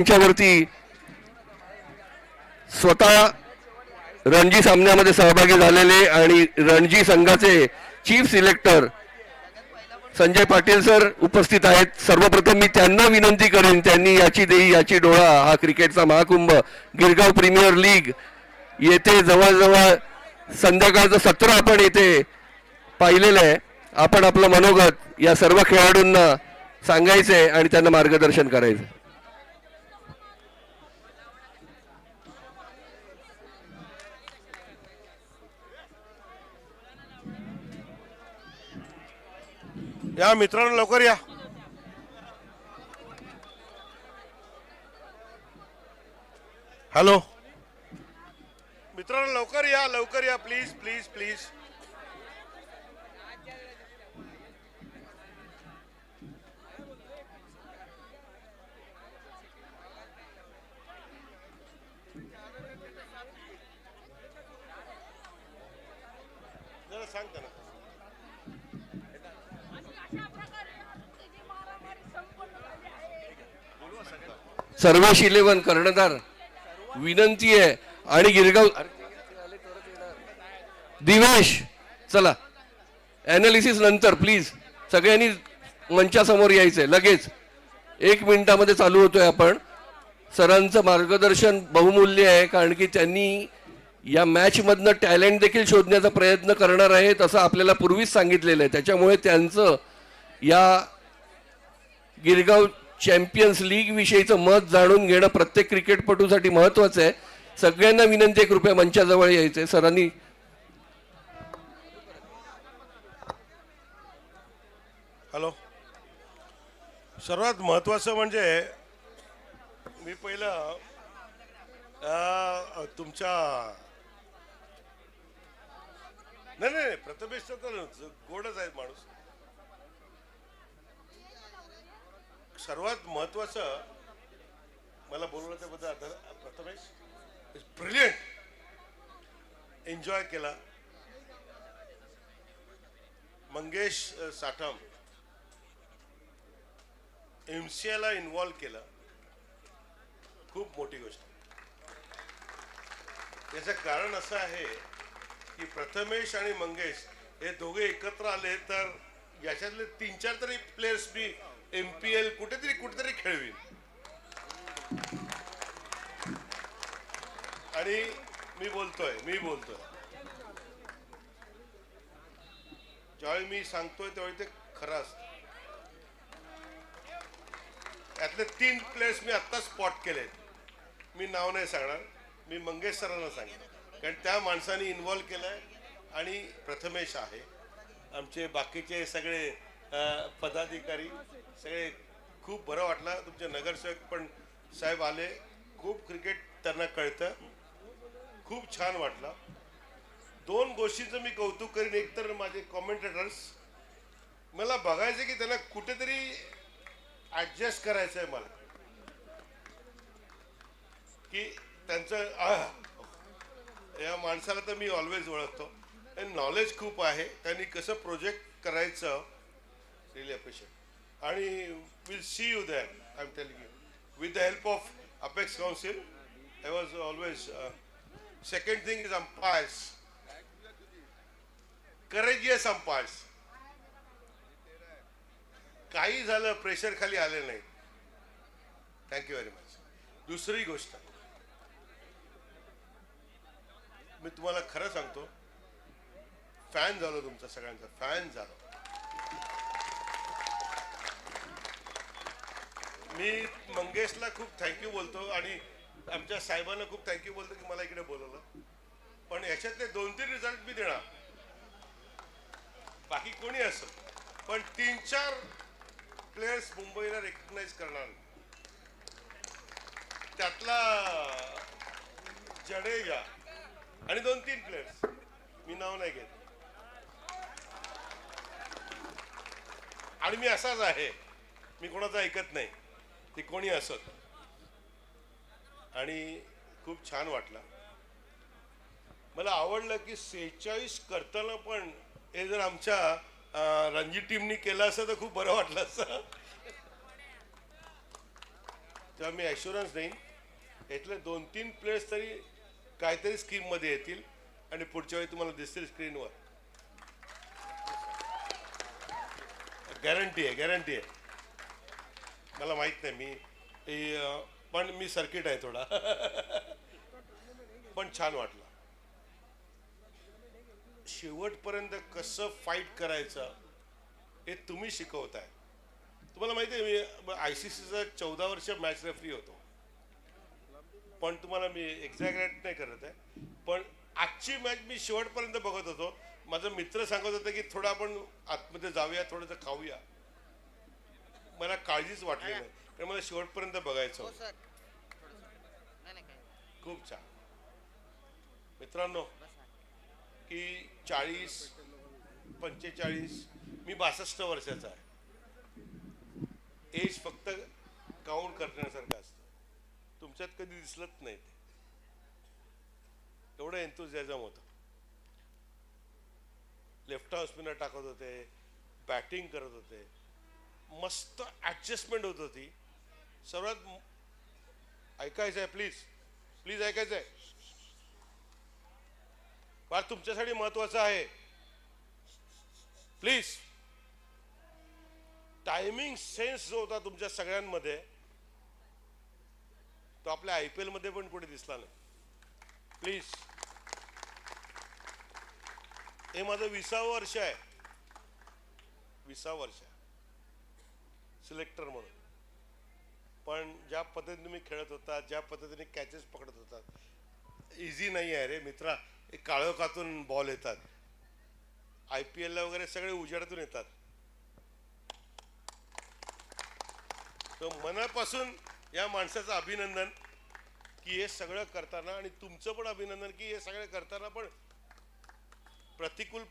वरती स्वतः रणजी सामन्यामध्ये सहभागी झालेले आणि रणजी संघाचे chief selector Sanjay Patil sir उपस्थित आहेत। सर्वप्रथम मी त्यांना विनंती करेन, त्यांनी याची देई याची डोळा हा क्रिकेटचा महाकुंभ गिरगाव प्रीमियर लीग येथे जवळजवळ संध्याकाळचं सत्र आपण येथे पाहिलेलं आहे। आपण आपलं मनोगत या सर्व खेळाडूंना सांगायचंय आणि त्यांना मार्गदर्शन करायचं। या मित्रांनो लवकर या। हॅलो मित्रांनो लवकर या प्लीज प्लीज प्लीज। जरा सांगता ना। सर्वेश 11 कर्णधार विनंती आहे आणि गिरगाव दिवेश चला ॲनालिसिस नंतर प्लीज सगळ्यांनी मंचासमोर यायचंय लगेच 1 मिनिटामध्ये चालू होतोय। आपण सरांचं मार्गदर्शन बहुमूल्य आहे कारण की त्यांनी या मॅच मधनं टॅलेंट देखील शोधण्याचा प्रयत्न करणार आहेत असं आपल्याला पूर्वीच सांगितलेलं आहे। त्याच्यामुळे त्यांचं या गिरगाव चॅम्पियन्स लीग विषयीचं मत जाणून घेणं प्रत्येक क्रिकेटपटूसाठी महत्त्वाचं आहे। सगळ्यांना विनंती आहे कृपया मंचाजवळ यायचंय। सरांनी हॅलो सर्वात महत्त्वाचं म्हणजे मी पहिलं तुमच्या नाही प्रथमेश तर गोडच आहे माणूस। सर्वात महत्त्वाचं मला बोलवलं त्याबद्दल प्रथमेश इज ब्रिलियंट, एन्जॉय केला। मंगेश साठम MCA इन्व्हॉल्व केलं, खूप मोठी गोष्ट। याचं कारण असं आहे की प्रथमेश आणि मंगेश हे दोघे एकत्र आले तर याच्यातले 3-4 तरी प्लेयर्स मी MPL कुठेतरी खेळवीन। आणि मी बोलतोय ज्यावेळी मी सांगतोय त्यावेळी ते खरं असतं। यातले 3 प्लेयर्स मी आत्ता स्पॉट केले, मी नाव नाही सांगणार, मी मंगेश सरांना सांगेन कारण त्या माणसाने इन्व्हॉल्व केलंय। आणि प्रथमेश आहे, आमचे बाकीचे सगळे पदाधिकारी सगळे, खूप बरं वाटलं। तुमचे नगरसेवक पण साहेब आले, खूप क्रिकेट त्यांना कळतं, खूप छान वाटलं। 2 गोष्टींचं मी कौतुक करीन। एक तर माझे कॉमेंटेटर्स, मला बघायचं की त्यांना कुठेतरी ऍडजस्ट करायचं आहे मला, की त्यांचं या माणसाला तर मी ऑलवेज ओळखतो, नॉलेज खूप आहे, त्यांनी कसं प्रोजेक्ट करायचं रिअली अप्रिशिएट। आणि will see you there, I am telling you, with the help of apex council I was always. Second thing is umpires, courageous umpires, काही झालं प्रेशर खाली आले नाही, थँक्यू व्हेरी मच। दुसरी गोष्ट मी तुम्हाला खरं सांगतो, फॅन झालो, तुमचा सगळ्यांचा फॅन झालो मी। मंगेशला खूप थँक्यू बोलतो आणि आमच्या साहेबांना खूप थँक्यू बोलतो की मला इकडे बोलवलं। पण याच्यातले 2-3 रिझल्ट मी देणार, बाकी कोणी असो, पण 3-4 प्लेयर्स मुंबईला रेकग्नाइज करणार। त्यातला जडेजा आणि 2-3 प्लेयर्स, मी नाव नाही घेत, आणि मी असाच आहे, मी कोणाचं ऐकत नाही, ते कोणी असत। आणि खूप छान वाटलं, मला आवडलं की 46 करताना पण हे जर आमच्या रणजी टीमनी केलं असं तर खूप बरं वाटलं असं। तेव्हा मी ॲश्युरन्स देईन यातले 2-3 प्लेयर्स तरी काहीतरी स्कीममध्ये येतील आणि पुढच्या वेळी तुम्हाला दिसतील स्क्रीनवर. गॅरंटी आहे. मला माहीत नाही पण मी सर्किट आहे थोडा. पण छान वाटलं. शेवटपर्यंत कसं फाईट करायचं हे तुम्ही शिकवताय. तुम्हाला माहिती आहे मी ICCचा 14 वर्ष मॅच रेफरी होतो. पण तुम्हाला मी एक्झॅगरेट नाही करत आहे, पण आजची मॅच मी शेवटपर्यंत बघत होतो. माझा मित्र सांगत होता की थोडं आपण आतमध्ये जाऊया, थोडंसं खाऊया. मला काळजीच वाटली नाही, कारण मला शेवटपर्यंत बघायचं होतं. खूप छान मित्रांनो, की 40-45 मी 62 वर्षाचा आहे. एज फक्त काउंट करण्यासारखं असतं. तुमच्यात कधी दिसलंच नाही ते. एवढं एन्थुझियाझम होतं. लेफ्ट हाऊस स्पिनर टाकत होते, बॅटिंग करत होते, मस्त ॲडजस्टमेंट होत होती. सर्वात ऐकायचं आहे, प्लीज ऐकायचं आहे. फार तुमच्यासाठी महत्वाचं आहे. प्लीज. टायमिंग सेन्स जो होता तुमच्या सगळ्यांमध्ये तो आपल्या IPL मध्ये पण कुठे दिसला नाही. प्लीज. हे माझं 20वं वर्ष आहे. 20वं वर्ष आहे सिलेक्टर म्हणून. पण ज्या पद्धतीने तुम्ही खेळत होता, ज्या पद्धतीने कॅचेस पकडत होतात, इझी नाही आहे रे मित्रा. एक काळोखातून बॉल येतात. IPL ला वगैरे सगळे उजेडातून येतात. तर मनापासून या माणसाचं अभिनंदन की हे सगळं करताना, आणि तुमचं पण अभिनंदन की हे सगळं करताना पण प्रतिकूल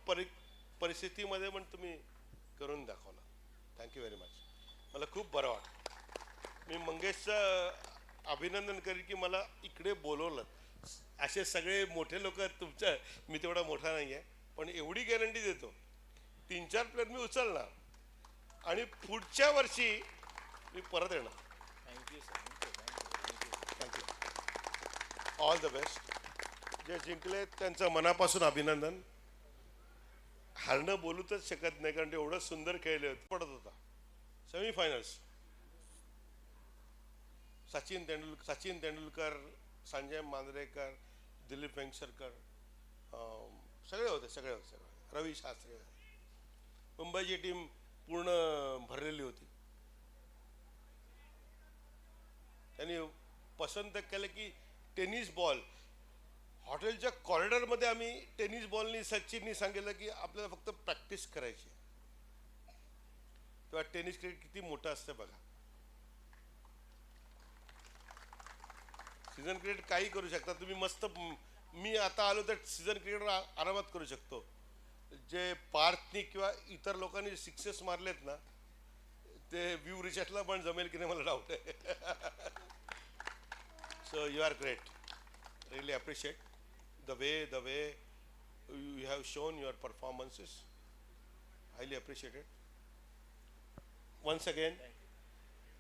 परिस्थितीमध्ये पण तुम्ही करून दाखवलं. Thank you very much. मला खूप बरं वाटलं. मी मंगेशचं अभिनंदन करेन की मला इकडे बोलवलं. असे सगळे मोठे लोक तुमच्या, मी तेवढा मोठा नाही आहे, पण एवढी गॅरंटी देतो 3-4 प्लेयर मी उचलणार आणि पुढच्या वर्षी मी परत येणार. Thank you sir. Thank you. All the best. जे जिंकले त्यांचं मनापासून अभिनंदन. हारणं बोलूच शकत नाही, कारण ते एवढं सुंदर खेळले होते. पडत होता सेमीफायनल्स. सचिन तेंडुलकर, संजय मांजरेकर, दिलीप वेंगसरकर, सगळे होते. रवी शास्त्री. मुंबईची टीम पूर्ण भरलेली होती. त्यांनी पसंत केलं की टेनिस बॉल. हॉटेलच्या कॉरिडॉरमध्ये आम्ही टेनिस बॉलनी सचिननी सांगितलं की आपल्याला फक्त प्रॅक्टिस करायची. तेव्हा टेनिस क्रिकेट किती मोठं असतं बघा. सीझन क्रिकेट काही करू शकता तुम्ही. मस्त. मी आता आलो तर सीझन क्रिकेट आरामात करू शकतो. जे पार्थनी किंवा इतर लोकांनी सिक्सेस मारलेत ना, ते व्यू रिचर्डला पण जमेल की नाही मला डाऊट आहे. So you are great. Really appreciate the way you have shown your performances. Highly appreciated. Once again,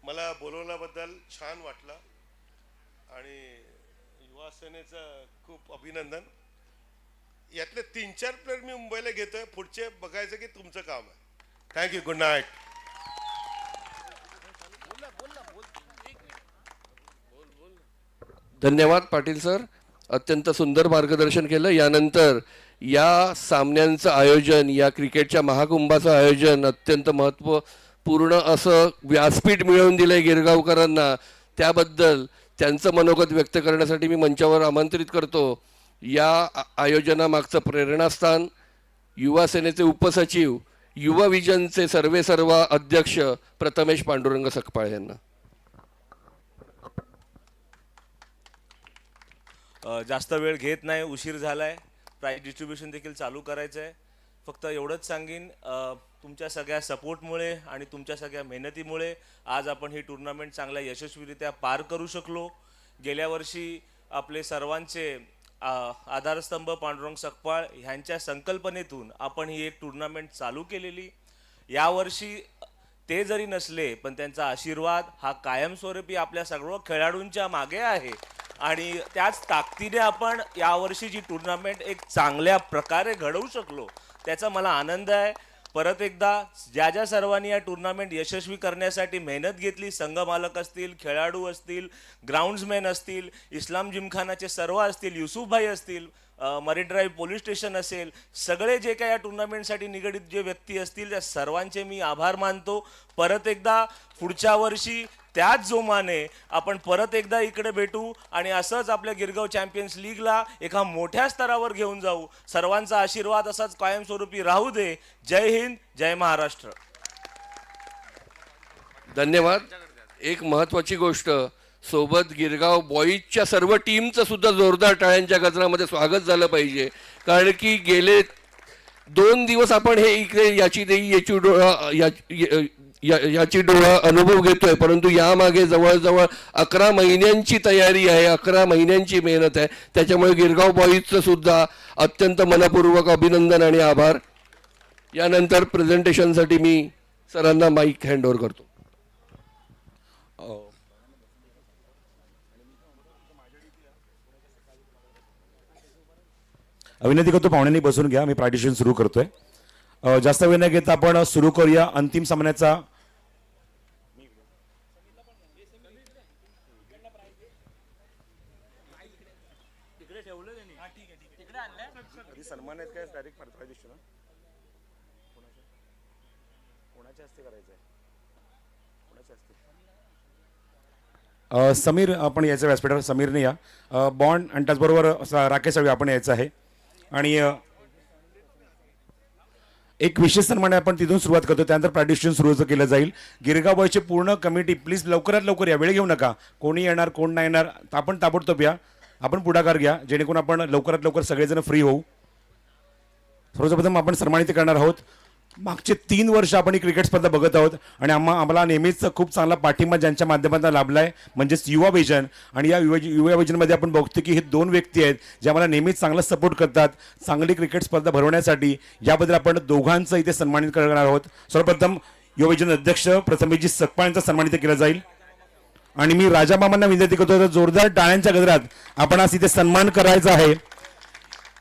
मला बोलवल्याबद्दल छान वाटलं आणि युवा सेनेचं खूप अभिनंदन. यातले 3-4 प्लेयर मी मुंबईला घेतोय. पुढचे बघायचं की तुमचं काम आहे. थँक्यू. Good night. धन्यवाद पाटील सर. अत्यंत सुंदर मार्गदर्शन केलं. यानंतर या सामन्यांचं आयोजन, या क्रिकेटच्या महाकुंभाचं आयोजन अत्यंत महत्त्वपूर्ण असं व्यासपीठ मिळवून दिलंय गिरगावकरांना. त्याबद्दल त्यांचं मनोगत व्यक्त करण्यासाठी मी मंचावर आमंत्रित करतो. या आयोजनामागचं प्रेरणास्थान युवा सेनेचे उपसचिव, युवा विजनचे सर्वेसर्वा अध्यक्ष प्रथमेश पांडुरंग सकपाळ यांना. जास्त वेळ घेत नाही, उशीर झालाय. प्राइज डिस्ट्रीब्युशन देखील चालू करायचं आहे. फक्त एवढंच सांगेन, तुमच्या सगळ्या सपोर्टमुळे आणि तुमच्या सगळ्या मेहनतीमुळे आज आपण ही टुर्नामेंट चांगल्या यशस्वीरित्या पार करू शकलो. गेल्या वर्षी आपले सर्वांचे आधारस्तंभ पांडुरंग सकपाळ ह्यांच्या संकल्पनेतून आपण ही एक टुर्नामेंट चालू केलेली. यावर्षी ते जरी नसले पण त्यांचा आशीर्वाद हा कायमस्वरूपी आपल्या सर्व खेळाडूंच्या मागे आहे आणि त्याच ताकदीने आपण यावर्षीची टुर्नामेंट एक चांगल्या प्रकारे घडवू शकलो त्याचा मला आनंद आहे. परत एकदा ज्या ज्या सर्वांनी या टुर्नामेंट यशस्वी करण्यासाठी मेहनत घेतली, संघ मालक असतील, खेळाडू असतील, ग्राउंड्समॅन असतील, इस्लाम जिमखानाचे सर्व असतील, युसुफभाई असतील, मरीन ड्राईव्ह पोलीस स्टेशन असेल, सगळे जे काही या टुर्नामेंटसाठी निगडित जे व्यक्ती असतील त्या सर्वांचे मी आभार मानतो. परत एकदा पुढच्या वर्षी त्याच जोमाने आपण परत एकदा इकडे भेटू आणि असंच आपल्या गिरगाव चॅम्पियन्स लीगला एका मोठ्या स्तरावर घेऊन जाऊ. सर्वांचा आशीर्वाद असाच कायमस्वरूपी राहू दे. जय हिंद, जय महाराष्ट्र. धन्यवाद. एक महत्वाची गोष्ट, सोबत गिरगाव बॉईजच्या सर्व टीमचं सुद्धा जोरदार टाळ्यांच्या गजरामध्ये स्वागत झालं पाहिजे. कारण की गेले 2 दिवस आपण हे इकडे याची देई याची डोळा अनुभव घेतोय, परंतु यामागे जवळजवळ 11 महिन्यांची तयारी आहे, 11 महिन्यांची मेहनत आहे. त्याच्यामुळे गिरगाव बॉईजचं सुद्धा अत्यंत मनपूर्वक अभिनंदन आणि आभार. यानंतर प्रेझेंटेशनसाठी मी सरांना माईक हँडओव्हर करतो. विनंती करतो पाहुण्यांनी बसून घ्या. मी पार्टिशन सुरू करतोय. जास्त वेळ न घेता आपण सुरू करूया अंतिम सामन्याचा. समीर आपण यायचं व्यासपीठावर. समीरने या. बॉन्ड आणि त्याचबरोबर राकेश साळवे आपण यायचं आहे. आणि एक विशेष सन्मान आपण तिथून सुरुवात करतो, त्यानंतर पार्टिशन सुरू केलं जाईल. गिरगाव बॉयची पूर्ण कमिटी प्लीज लवकरात लवकर या, वेळ घेऊ नका. कोणी येणार कोण नाही येणार आपण ताबडतोब या, आपण पुढाकार घ्या जेणेकरून आपण लवकरात लवकर सगळेजण फ्री होऊ. सर्वप्रथम आपण सन्मानित करणार आहोत. मागचे 3 वर्ष आपण ही क्रिकेट स्पर्धा बघत आहोत आणि आम्हाला नेहमीच खूप चांगला पाठिंबा ज्यांच्या माध्यमातून लाभला आहे म्हणजेच युवा विजन. आणि या युवा विजनमध्ये आपण बघतो की हे 2 व्यक्ती आहेत जे आम्हाला नेहमीच चांगला सपोर्ट करतात चांगली क्रिकेट स्पर्धा भरवण्यासाठी. याबद्दल आपण दोघांचं इथे सन्मानित करणार आहोत. सर्वप्रथम युवा विजन अध्यक्ष प्रथमेशजी सकपाळ यांचा सन्मानित केला जाईल. आणि मी राजा मामांना विनंती करतो जोरदार टाळ्यांच्या गजरात आपण आज इथे सन्मान करायचा आहे.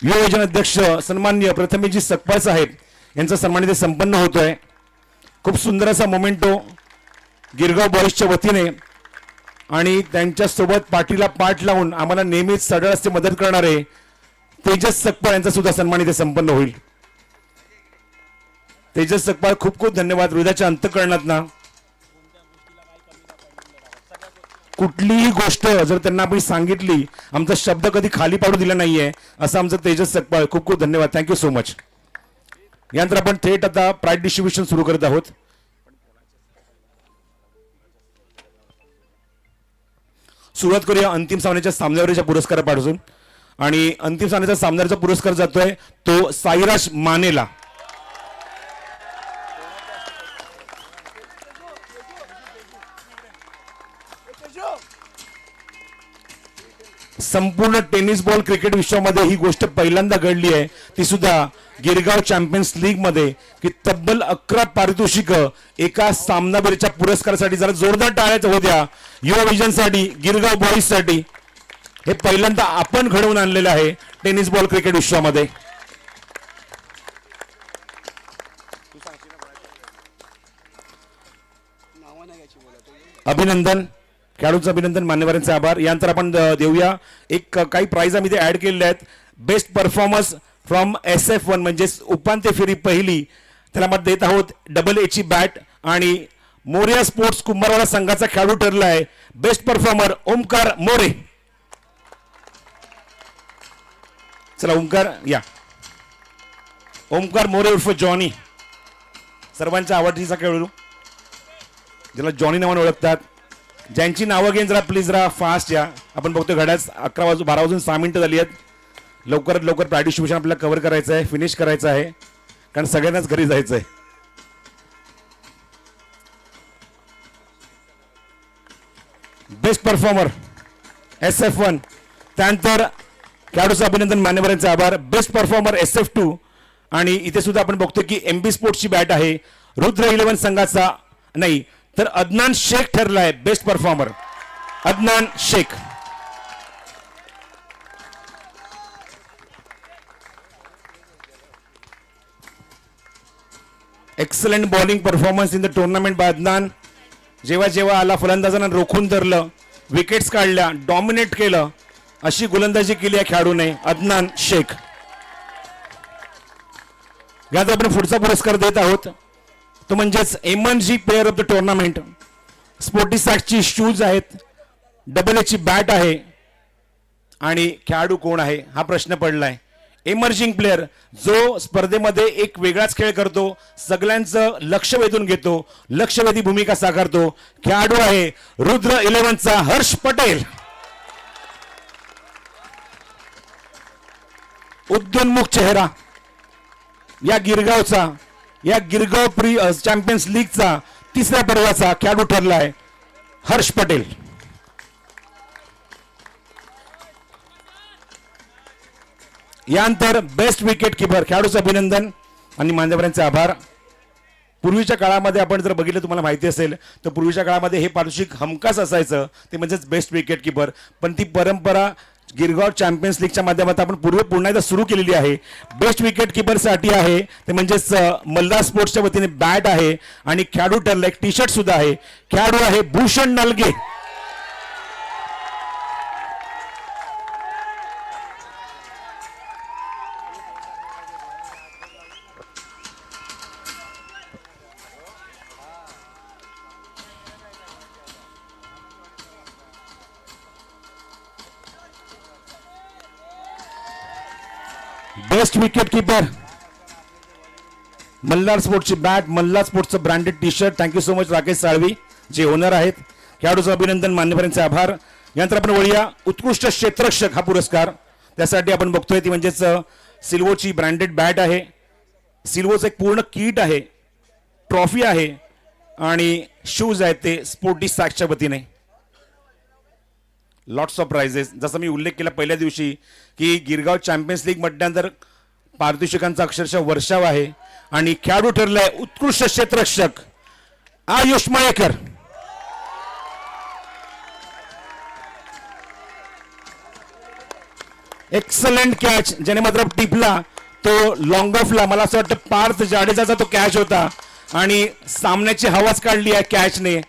युवा विजन अध्यक्ष सन्माननीय प्रथमेशजी सकपाळ साहेब यांचा सन्मान इथे संपन्न होतोय. खूप सुंदर असा मोमेंटो गिरगाव बॉईजच्या वतीने आणि त्यांच्यासोबत पाठीला पाठ लावून आम्हाला नेहमीच सडळ असते मदत करणारे तेजस सकपाळ यांचा सुद्धा सन्मान इथे संपन्न होईल. तेजस सकपाळ खूप खूप धन्यवाद. हृदयाच्या अंतःकरणातनं कुठलीही गोष्ट जर त्यांना आपण सांगितली आमचा शब्द कधी खाली पाडू दिला नाहीये असं आमचं तेजस सकपाळ. खूप खूप धन्यवाद. Thank you so much. यानंतर आपण थेट आता प्राइज डिस्ट्रीब्युशन सुरू करत आहोत. सुरुवात करूया अंतिम सामन्याच्या सामन्यावरच्या पुरस्कारापासून. आणि अंतिम सामन्याचा सामन्याचा पुरस्कार जातोय तो साईराज मानेला. संपूर्ण टेनिस बॉल क्रिकेट विश्वामध्ये ही गोष्ट पहिल्यांदा घडली आहे, ती सुद्धा गिरगाव चॅम्पियन्स लीग मध्ये की तब्बल 11 पारितोषिक एका सामनावीरच्या पुरस्कारासाठी. जरा जोरदार टाळ्या होऊ द्या युवा विजनसाठी, गिरगाव बॉईज साठी. हे पहिल्यांदा आपण घडवून आणलेलं आहे टेनिस बॉल क्रिकेट विश्वामध्ये. अभिनंदन, खेळाडूंचं अभिनंदन, मान्यवरांचे आभार. यानंतर आपण देऊया एक काही प्राइज आम्ही इथे ऍड केलेले आहेत. बेस्ट परफॉर्मन्स फ्रॉम SF1 म्हणजे उपांत्य फेरी पहिली, त्याला मत देत आहोत AA ची बॅट. आणि मोरिया स्पोर्ट्स कुंभारवाडा संघाचा खेळाडू ठरला आहे बेस्ट परफॉर्मर ओमकार मोरे. चला ओमकार या. ओमकार मोरे उर्फ जॉनी, सर्वांच्या आवडतीचा खेळाडू ज्याला जॉनी नावाने ओळखतात. ज्यांची नावं घेऊन जरा प्लीज जरा फास्ट या. आपण बघतो घड्याळ 12 वाजून 6 मिनिटं झाली आहेत. लवकरात लवकर प्राइज डिस्ट्रीब्युशन आपल्याला कव्हर करायचं आहे, फिनिश करायचं आहे कारण सगळ्यांनाच घरी जायचं आहे. बेस्ट परफॉर्मर SF1, त्यानंतर खेळाडूचं अभिनंदन, मान्यवरांचे आभार. Best performer SF2. आणि इथे सुद्धा आपण बघतो की MB स्पोर्ट्सची बॅट आहे रुद्र 11 संघाचा नाही तर अदनान शेख ठरलाय best performer. Adnan Shaikh. Excellent bowling performance in the tournament by Adnan. जेव्हा जेव्हा आला फलंदाजांना रोखून धरलं, विकेट्स काढल्या, डॉमिनेट केलं, अशी गोलंदाजी केली या खेळाडूने अदनान शेख. यात आपण पुढचा पुरस्कार देत आहोत तो म्हणजेच MNG player of the tournament. स्पोर्टिसॅक्सची शूज आहेत, डबल एची बॅट आहे आणि खेळाडू कोण आहे हा प्रश्न पडलाय. एमर्जिंग प्लेअर जो स्पर्धेमध्ये एक वेगळाच खेळ करतो, सगळ्यांचं लक्ष वेधून घेतो, लक्षवेधी भूमिका साकारतो. खेळाडू आहे रुद्र 11चा हर्ष पटेल. उद्योन्मुख चेहरा या गिरगाव प्री चॅम्पियन्स लीगचा तिसऱ्या पर्वाचा खेळाडू ठरलाय हर्ष पटेल. यानंतर बेस्ट विकेट किपर खेळाडूचं अभिनंदन आणि मान्यवरांचे आभार. पूर्वीच्या काळामध्ये आपण जर बघितलं, तुम्हाला माहिती असेल तर पूर्वीच्या काळामध्ये हे पारितोषिक हमखास असायचं, ते म्हणजेच बेस्ट विकेट किपर. पण ती परंपरा गिरगाव चॅम्पियन्स लीगच्या माध्यमातून आपण पुन्हा एकदा सुरू केलेली आहे. बेस्ट विकेट किपरसाठी आहे ते म्हणजेच मल्हार स्पोर्ट्सच्या वतीने बॅट आहे आणि खेळाडू ठरला एक टी शर्ट सुद्धा आहे. खेळाडू आहे Bhushan Nalge. Best wicket keeper Malhar स्पोर्ट्सची बॅट, मल्हार स्पोर्ट्सचं branded T shirt. Thank you so much Rakesh Salvi जे ओनर आहेत. खेळाडूचं अभिनंदन, मान्यवरांचे आभार. यानंतर आपण वळूया उत्कृष्ट क्षेत्ररक्षक हा पुरस्कार. त्यासाठी आपण बघतोय ती म्हणजेच सिल्वोची ब्रँडेड बॅट आहे, सिल्वोचं एक पूर्ण किट आहे, ट्रॉफी आहे आणि शूज आहेत ते स्पोर्टिसॅक्सच्या वतीने. Lots of prizes. जसं मी उल्लेख केला पहिल्या दिवशी की गिरगाव चॅम्पियन्स लीग म्हटल्यानंतर पारितोषिकांचा अक्षरशः वर्षाव आहे आणि खेळाडू ठरलाय उत्कृष्ट क्षेत्ररक्षक आयुष मळेकर. एक्सलंट कॅच, ज्याने मात्र टिपला तो लॉंग ऑफला. मला असं वाटतं पार्थ जाडेजाचा तो कॅच होता आणि सामन्याची हवाच काढली आहे कॅचने.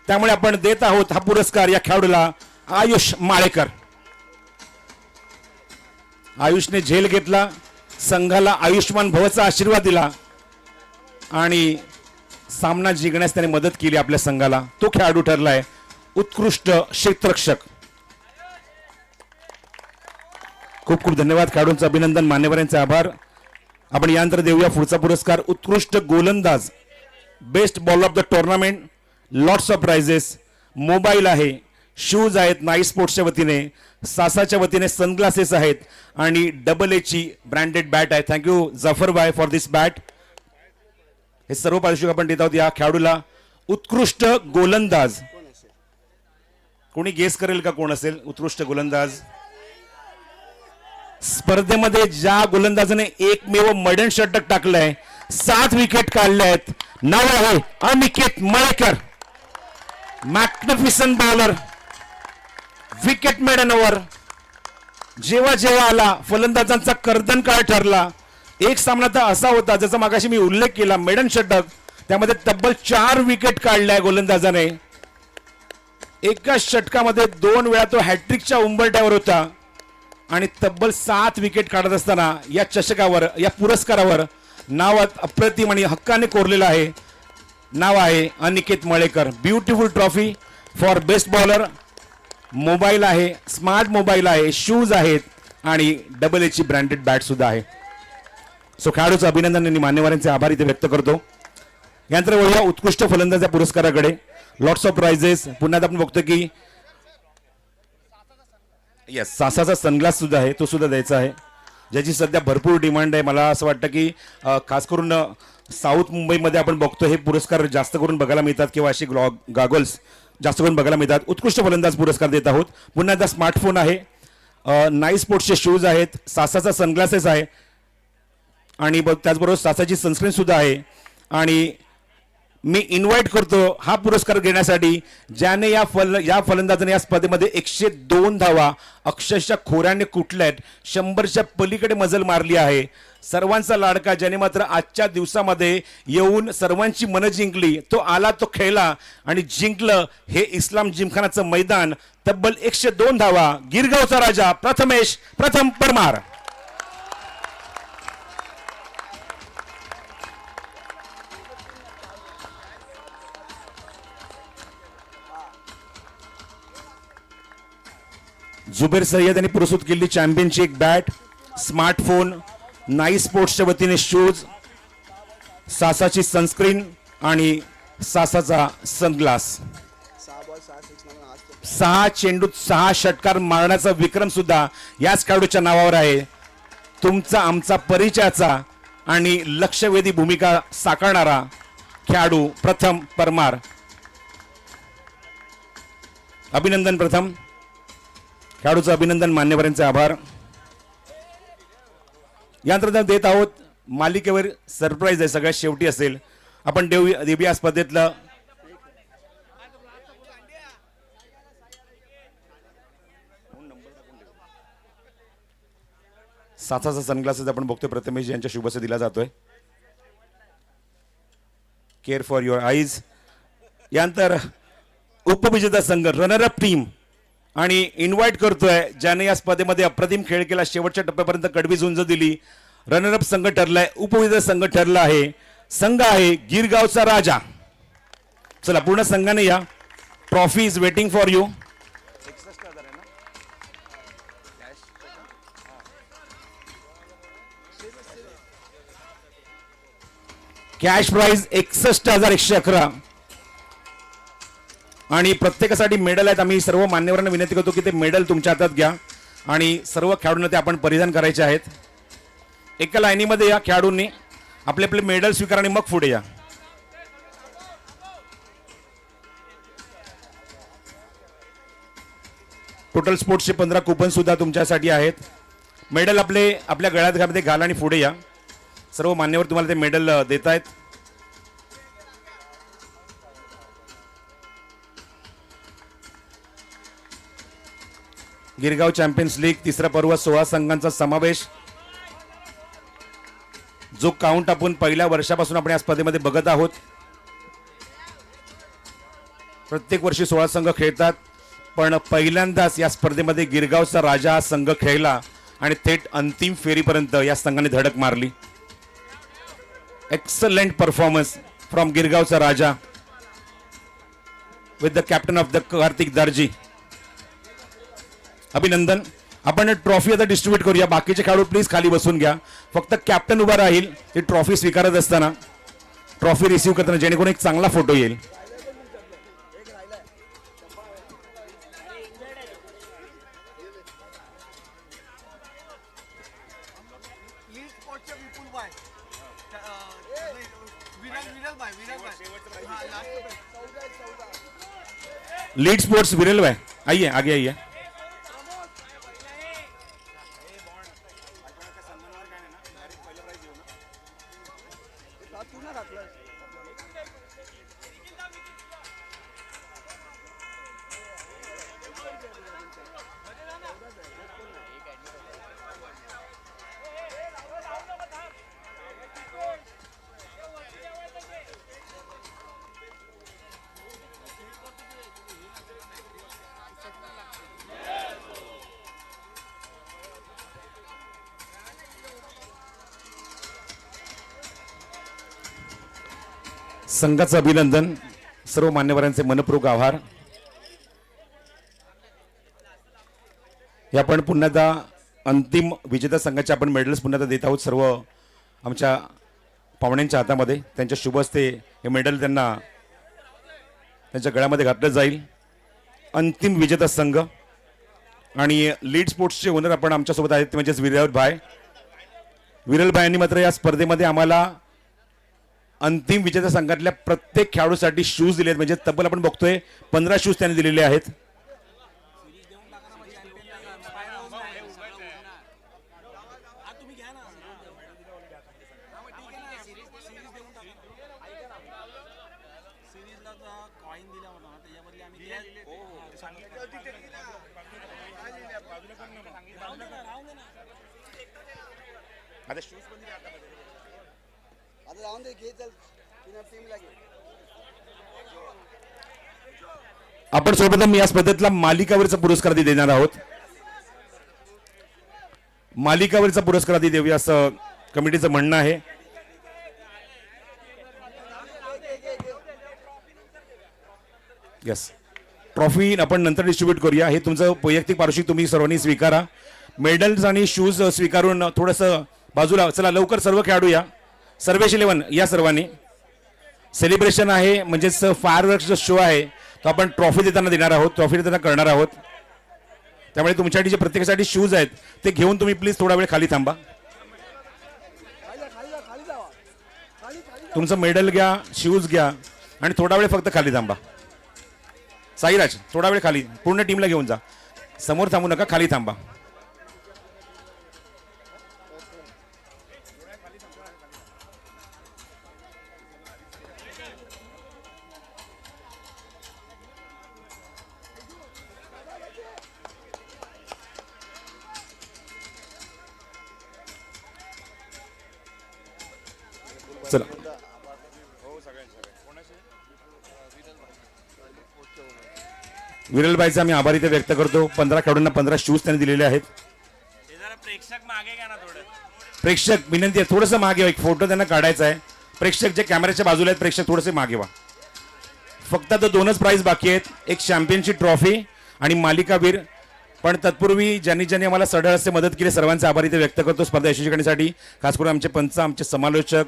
त्यामुळे आपण देत आहोत हा पुरस्कार या खेळाडूला आयुष माळेकर. आयुषने झेल घेतला, संघाला आयुष्मान भवचा आशीर्वाद दिला आणि सामना जिंकण्यास त्याने मदत केली आपल्या संघाला. तो खेळाडू ठरलाय उत्कृष्ट क्षेत्ररक्षक. खूप खूप धन्यवाद. खेळाडूंचं अभिनंदन, मान्यवरांचे आभार. आपण यानंतर देऊया पुढचा पुरस्कार उत्कृष्ट गोलंदाज, best ball of the tournament. Lots of prizes, mobile आहे, शूज आहेत नाईस स्पोर्ट्सच्या वतीने, सासाच्या वतीने सनग्लासेस आहेत आणि डबल एची ब्रँडेड बॅट आहे. थँक्यू जफर बाय फॉर दिस बॅट. हे सर्व पारितोषिक आपण देत आहोत या खेळाडूला. उत्कृष्ट गोलंदाज, कोणी गेस करेल का कोण असेल उत्कृष्ट गोलंदाज? स्पर्धेमध्ये ज्या गोलंदाजाने एकमेव मडन षटक टाकलंय, 7 विकेट काढल्या आहेत, नाव आहे Aniket Malekar. Magnificent bowler, wicket maiden over. जेव्हा जेव्हा आला फलंदाजांचा कर्दन काळ ठरला. एक सामना तर असा होता ज्याचा मागाशी मी उल्लेख केला, मेडन षटक, त्यामध्ये तब्बल 4 विकेट काढल्या गोलंदाजाने. एका षटकामध्ये 2 वेळा तो हॅट्रिकच्या उंबरठ्यावर होता आणि तब्बल 7 विकेट काढत असताना या चषकावर, या पुरस्कारावर नाव अप्रतिम आणि हक्काने कोरलेलं आहे. नाव आहे Aniket Malekar. Beautiful trophy for best bowler. Mobile आहे, स्मार्ट मोबाईल आहे, शूज आहेत आणि डबल एची ब्रँडेड बॅट सुद्धा आहे. सो खेळाडूचं अभिनंदन आणि मान्यवरांचे आभार इथे व्यक्त करतो. यानंतर वळूया उत्कृष्ट फलंदाज पुरस्काराकडे. Lots of prices. पुन्हा आपण बघतो की येस, सासाचा सनग्लास सुद्धा आहे, तो सुद्धा द्यायचा आहे, ज्याची सध्या भरपूर डिमांड आहे. मला असं वाटतं की खास करून साऊथ मुंबईमध्ये आपण बघतो हे पुरस्कार जास्त करून बघायला मिळतात किंवा अशी गॉगल्स जास्त करून बघायला मिळतात. उत्कृष्ट फलंदाज पुरस्कार देत आहोत. पुन्हा एकदा स्मार्टफोन आहे, नाईस स्पोर्ट्सचे शूज आहेत, सासाचा सनग्लासेस आहे आणि त्याचबरोबर सासाची सनस्क्रीन सुद्धा आहे आणि मी इन्व्हाइट करतो हा पुरस्कार घेण्यासाठी ज्याने या फलंदाजाने या स्पर्धेमध्ये 102 धावा अक्षरशः खोऱ्याने कुठल्यात 100च्या पलीकडे मजल मारली आहे. सर्वांचा लाडका ज्याने मात्र आजच्या दिवसामध्ये येऊन सर्वांची मनं जिंकली, तो आला, तो खेळला आणि जिंकलं हे इस्लाम जिमखानाचं मैदान. तब्बल 102 धावा, गिरगावचा राजा प्रथमेश प्रथम परमार. जुबेर सय्यद यांनी पुरस्कृत केलेली चॅम्पियनची एक बॅट, स्मार्टफोन, नाई स्पोर्ट्सच्या वतीने शूज, सासाची सनस्क्रीन आणि सासाचा सनग्लास. 6 चेंडूत 6 षटकार मारण्याचा विक्रम सुद्धा याच खेळाडूच्या नावावर आहे. तुमचा आमचा परिचयाचा आणि लक्षवेधी भूमिका साकारणारा खेळाडू प्रथम परमार. अभिनंदन. प्रथम खेळाडूचं अभिनंदन, मान्यवरांचे आभार. यानंतर देत आहोत मालिकेवर सरप्राईज आहे, सगळ्यात शेवटी असेल. आपण देवी या स्पर्धेतलं सासाचा सनग्लासेस आपण बघतोय प्रथमेश यांच्या शुभसे दिला जातोय. Care for your eyes. यानंतर उपविजेता संघ रनरअप टीम आणि इन्व्हाइट करतोय ज्याने या स्पर्धेमध्ये अप्रतिम खेळ केला, शेवटच्या टप्प्यापर्यंत कडवी झुंज दिली. रनरअप संघ ठरलाय, उपविजेता संघ ठरला आहे. संघ आहे गिरगावचा राजा. चला पूर्ण संघाने या. Trophy is waiting for you. Cash prize 61,111 आणि प्रत्येकासाठी मेडल आहेत. आम्ही सर्व मान्यवरांना विनंती करतो की ते मेडल तुमच्या हातात घ्या आणि सर्व खेळाडूंना ते आपण परिधान करायचे आहेत. एका लाईनीमध्ये या खेळाडूंनी आपले आपले मेडल स्वीकारा आणि मग पुढे या. टोटल स्पोर्ट्सचे 15 कुपन सुद्धा तुमच्यासाठी आहेत. मेडल आपल्या गळ्यात घाला आणि पुढे या. सर्व मान्यवर तुम्हाला ते मेडल देत आहेत. गिरगाव चॅम्पियन्स लीग तिसरा पर्व 16 संघांचा समावेश. जो काउंट आपण पहिल्या वर्षापासून आपण या स्पर्धेमध्ये बघत आहोत. प्रत्येक वर्षी 16 संघ खेळतात, पण पहिल्यांदाच या स्पर्धेमध्ये गिरगावचा राजा संघ खेळला आणि थेट अंतिम फेरीपर्यंत या संघाने धडक मारली. एक्सलेंट परफॉर्मन्स फ्रॉम गिरगावचा राजा with the captain of the Kartik Darji. अभिनंदन. आपण ट्रॉफी आता डिस्ट्रीब्यूट करूया. बाकीचे खेळाडू प्लीज खाली बसून घ्या. फक्त कॅप्टन उभा राहील ती ट्रॉफी स्वीकारत असताना, ट्रॉफी रिसीव्ह करताना, जेणेकरून एक चांगला फोटो येईल. लीड स्पोर्ट्स विरल भाई आइए, आगे आइए. संघाचं अभिनंदन. सर्व मान्यवरांचे मनपूर्वक आभार. आपण पुन्हा एकदा अंतिम विजेता संघाचे आपण मेडल्स पुन्हा एकदा देत आहोत सर्व आमच्या पाहुण्यांच्या हातामध्ये. त्यांच्या शुभ हस्ते हे मेडल त्यांना त्यांच्या गळ्यामध्ये घातलं जाईल. अंतिम विजेता संघ आणि लीड स्पोर्ट्सचे ओनर आपण आमच्यासोबत आहेत, ते म्हणजेच विरल भाई. विरल भाईंनी मात्र या स्पर्धेमध्ये आम्हाला अंतिम विजेता संघातल्या प्रत्येक खेळाडूसाठी शूज दिले आहेत. म्हणजे तब्बल आपण बघतोय 15 शूज त्यांनी दिलेले आहेत. आता जाऊन दे घे चल टीमला घे. आपण सर्वप्रथम या स्पर्धेतला मालिकावरचा पुरस्कार आधी देणार आहोत. मालिकावरचा पुरस्कार आधी देऊया असं कमिटीचं म्हणणं आहे. यस, ट्रॉफी आपण नंतर डिस्ट्रीब्यूट करूया. हे तुमचं वैयक्तिक पारितोषिक तुम्ही सर्वांनी स्वीकारा. मेडल्स आणि शूज स्वीकारून थोडंसं बाजूला चला. लवकर सर्व खेळाडू या. सर्वेश 11 या सर्वांनी. सेलिब्रेशन आहे म्हणजेच फायरवर्क्सचा शो आहे तो आपण ट्रॉफी देताना देणार आहोत. ट्रॉफी देताना करणार आहोत. त्यामुळे तुमच्यासाठी जे प्रत्येकासाठी शूज आहेत ते घेऊन तुम्ही प्लीज थोडा वेळ खाली थांबा. तुमचं मेडल घ्या, शूज घ्या आणि थोडा वेळ फक्त खाली थांबा. साईराज थोडा वेळ खाली, पूर्ण टीमला घेऊन जा. समोर थांबू नका, खाली थांबा. चला. विरलबाईचा आम्ही आभार इथे व्यक्त करतो. 15 खेळाडूंना 15 शूज त्यांनी दिलेले आहेत. प्रेक्षक विनंती आहे थोडंसं मागे व्हा. एक फोटो त्यांना काढायचा आहे. प्रेक्षक जे कॅमेऱ्याच्या बाजूला आहेत प्रेक्षक थोडेसे मागे व्हा. फक्त आता 2च प्राइज बाकी आहेत. एक चॅम्पियनची ट्रॉफी आणि मालिकावीर. पण तत्पूर्वी ज्यांनी ज्यांनी आम्हाला सढळ असे मदत केली सर्वांचे आभार इथे व्यक्त करतो स्पर्धा यशस्वी करण्यासाठी. खास करून आमचे पंच, आमचे समालोचक,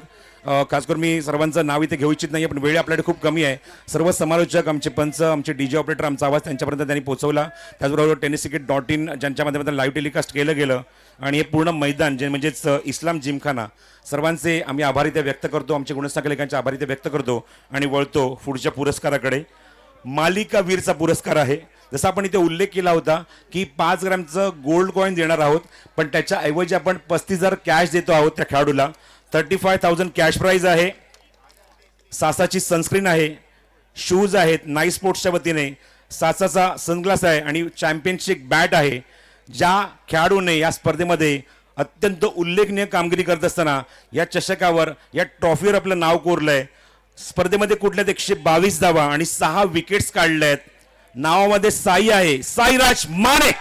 खास करून मी सर्वांचं नाव इथे घेऊ इच्छित नाही पण वेळ आपल्याकडे खूप कमी आहे. सर्व समालोचक, आमचे पंच, आमचे डीजे ऑपरेटर, आमचा आवाज त्यांच्यापर्यंत त्यांनी पोहोचवला. त्याचबरोबर tenniscricket.in ज्यांच्या माध्यमातून लाईव्ह टेलिकास्ट केलं गेलं आणि हे पूर्ण मैदान जे म्हणजेच इस्लाम जिमखाना, सर्वांचे आम्ही आभार इथे व्यक्त करतो. आमचे गुणस्थान लेखांचे आभार इथे व्यक्त करतो आणि वळतो पुढच्या पुरस्काराकडे. मालिकावीरचा पुरस्कार आहे. जसं आपण इथे उल्लेख केला होता की 5 ग्रॅमचं गोल्ड कॉईन देणार आहोत पण त्याच्या ऐवजी आपण 35,000 कॅश देतो आहोत त्या खेळाडूला. 35,000 कॅश प्राइज आहे. सासाची सनस्क्रीन आहे, शूज आहेत नाईस स्पोर्ट्सच्या वतीने, सासाचा सनग्लास आहे आणि चॅम्पियनची एक बॅट आहे. ज्या खेळाडूने या स्पर्धेमध्ये अत्यंत उल्लेखनीय कामगिरी करत असताना या चषकावर, या ट्रॉफीवर आपलं नाव कोरलंय. स्पर्धेमध्ये कुठल्यात 122 धावा आणि 6 विकेट्स काढल्या आहेत. नावामध्ये साई आहे, Sairaj Mane.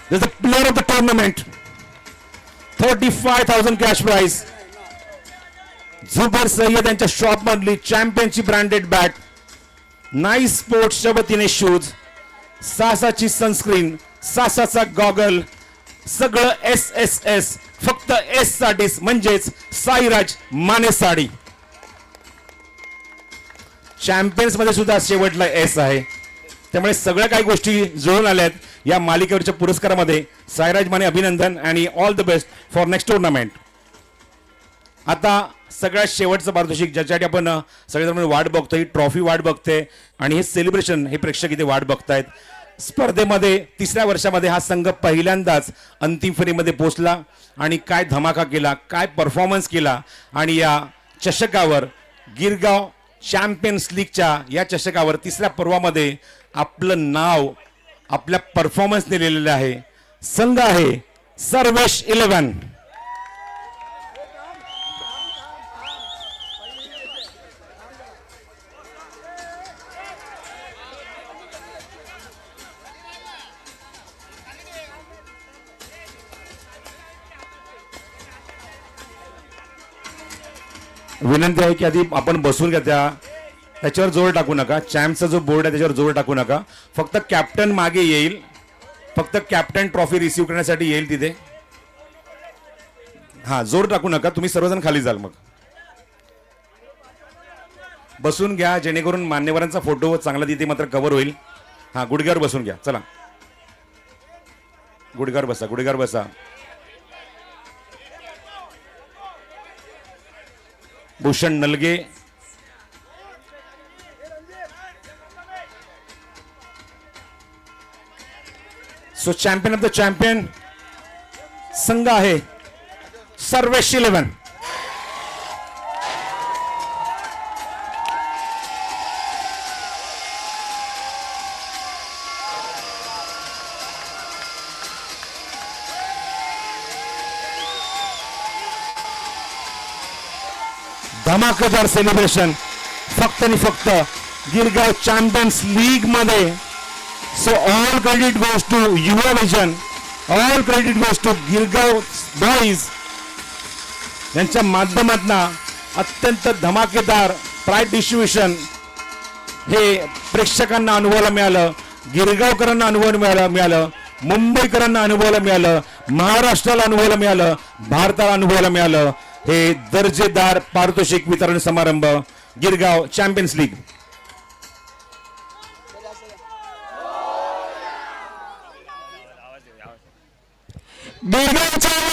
This is the player of the tournament. 35,000 cash prize. Zubair Sayyed यांच्या शॉप मधली चॅम्पियनची ब्रँडेड बॅट, नाईस स्पोर्ट्सच्या वतीने शूज, सासाची सनस्क्रीन, सासाचा गॉगल, सगळं SSS, फक्त S साठीच म्हणजेच साईराज माने साडी. चॅम्पियन्स मध्ये सुद्धा शेवटला S आहे. त्यामुळे सगळ्या काही गोष्टी जुळून आल्यात या मालिकेवरच्या पुरस्कारामध्ये. साईराज माने अभिनंदन आणि all the best for next tournament. आता सगळ्यात शेवटचं पारितोषिक ज्याच्यासाठी आपण सगळेजण वाट बघतोय, ट्रॉफी वाट बघते आणि हे सेलिब्रेशन हे प्रेक्षक इथे वाट बघतायत. स्पर्धेमध्ये 3ऱ्या वर्षामध्ये हा संघ पहिल्यांदाच अंतिम फेरीमध्ये पोहोचला आणि काय धमाका केला, काय परफॉर्मन्स केला. आणि या चषकावर गिरगाव चॅम्पियन्स लीगच्या या चषकावर 3ऱ्या पर्वामध्ये आपलं नाव आपल्या परफॉर्मन्सने लिहिलेलं आहे. संघ आहे सर्वेश 11. विनंती आहे की आधी आपण बसून घ्या. त्याच्यावर जोर टाकू नका. चॅम्पचा जो बोर्ड आहे त्याच्यावर जोर टाकू नका. फक्त कॅप्टन मागे येईल, फक्त कॅप्टन ट्रॉफी रिसीव्ह करण्यासाठी येईल तिथे. हा, जोर टाकू नका. तुम्ही सर्वजण खाली जाल. मग बसून घ्या जेणेकरून मान्यवरांचा फोटो चांगला तिथे मात्र कव्हर होईल. हा, गुडघ्यावर बसून घ्या. चला, गुडघ्यावर बसा, गुडघ्यावर बसा. Bhushan Nalage, so champion of the champion संघ आहे सर्वेश 11. धमाकेदार सेलिब्रेशन फक्त आणि फक्त गिरगाव चॅम्पियन्स लीग मध्ये. So all credit goes to Yuva vision, all credit goes to Girgaon boys यांच्या माध्यमातून अत्यंत धमाकेदार प्राइज डिस्ट्रीब्युशन हे प्रेक्षकांना अनुभवायला मिळालं, गिरगावकरांना अनुभवायला मिळालं, मुंबईकरांना अनुभवायला मिळालं, महाराष्ट्राला अनुभवायला मिळालं, भारताला अनुभवायला मिळालं. हे दर्जेदार पारितोषिक वितरण समारंभ गिरगाव चॅम्पियन्स लीग. गिरगावच्या